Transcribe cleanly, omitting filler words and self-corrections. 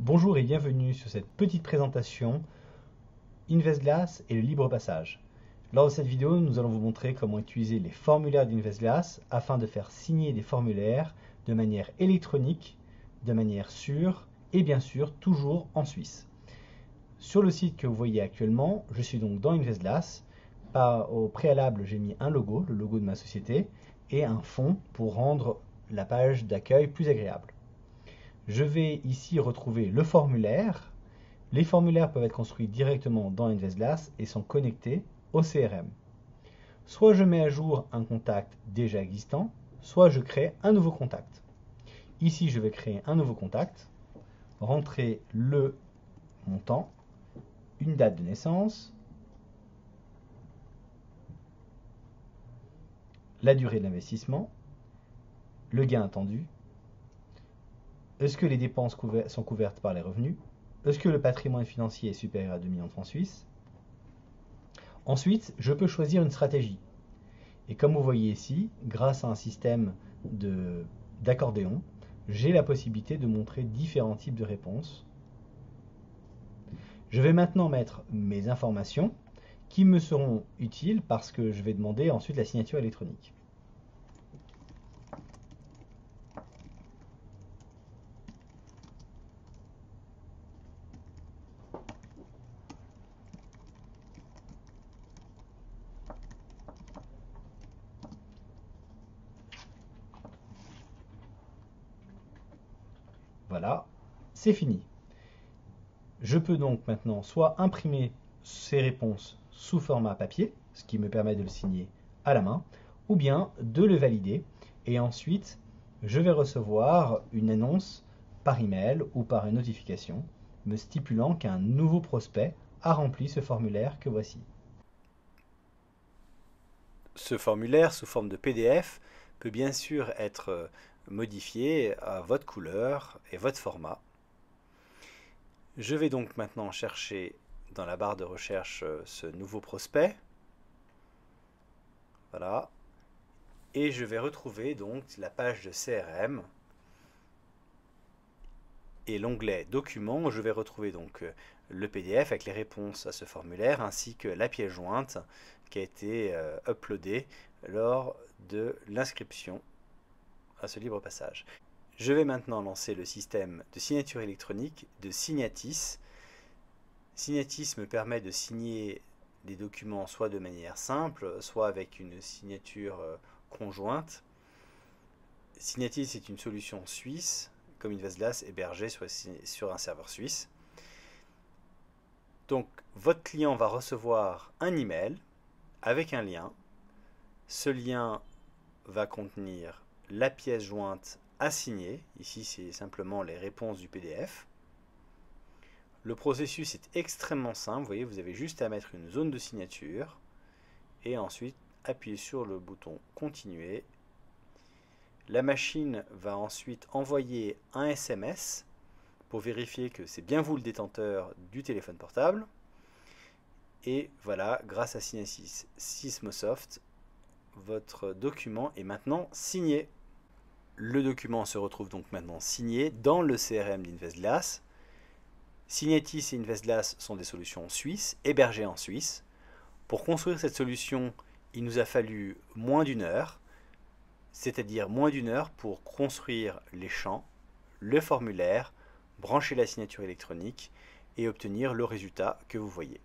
Bonjour et bienvenue sur cette petite présentation InvestGlass et le libre passage. Lors de cette vidéo, nous allons vous montrer comment utiliser les formulaires d'InvestGlass afin de faire signer des formulaires de manière électronique, de manière sûre et bien sûr toujours en Suisse. Sur le site que vous voyez actuellement, je suis donc dans InvestGlass. Au préalable, j'ai mis un logo, le logo de ma société, et un fond pour rendre la page d'accueil plus agréable. Je vais ici retrouver le formulaire. Les formulaires peuvent être construits directement dans InvestGlass et sont connectés au CRM. Soit je mets à jour un contact déjà existant, soit je crée un nouveau contact. Ici, je vais créer un nouveau contact, rentrer le montant, une date de naissance, la durée de l'investissement, le gain attendu, est-ce que les dépenses sont couvertes par les revenus, est-ce que le patrimoine financier est supérieur à 2 millions de francs suisses. Ensuite, je peux choisir une stratégie. Et comme vous voyez ici, grâce à un système d'accordéon, j'ai la possibilité de montrer différents types de réponses. Je vais maintenant mettre mes informations qui me seront utiles parce que je vais demander ensuite la signature électronique. Voilà, c'est fini. Je peux donc maintenant soit imprimer ces réponses sous format papier, ce qui me permet de le signer à la main, ou bien de le valider. Et ensuite, je vais recevoir une annonce par email ou par une notification me stipulant qu'un nouveau prospect a rempli ce formulaire que voici. Ce formulaire, sous forme de PDF, peut bien sûr être modifié à votre couleur et votre format. Je vais donc maintenant chercher dans la barre de recherche ce nouveau prospect. Voilà. Et je vais retrouver donc la page de CRM et l'onglet Documents où je vais retrouver donc le PDF avec les réponses à ce formulaire ainsi que la pièce jointe qui a été uploadée lors de l'inscription à ce libre passage. Je vais maintenant lancer le système de signature électronique de Signatis. Signatis me permet de signer des documents soit de manière simple, soit avec une signature conjointe. Signatis est une solution suisse, comme InvestGlass hébergée sur un serveur suisse. Donc votre client va recevoir un email avec un lien. Ce lien va contenir la pièce jointe à signer. Ici, c'est simplement les réponses du PDF. Le processus est extrêmement simple. Vous voyez, vous avez juste à mettre une zone de signature et ensuite appuyer sur le bouton Continuer. La machine va ensuite envoyer un SMS pour vérifier que c'est bien vous le détenteur du téléphone portable. Et voilà, grâce à Sysmosoft, votre document est maintenant signé. Le document se retrouve donc maintenant signé dans le CRM d'InvestGlass. Signatis et InvestGlass sont des solutions suisses, hébergées en Suisse. Pour construire cette solution, il nous a fallu moins d'une heure, c'est-à-dire moins d'une heure pour construire les champs, le formulaire, brancher la signature électronique et obtenir le résultat que vous voyez.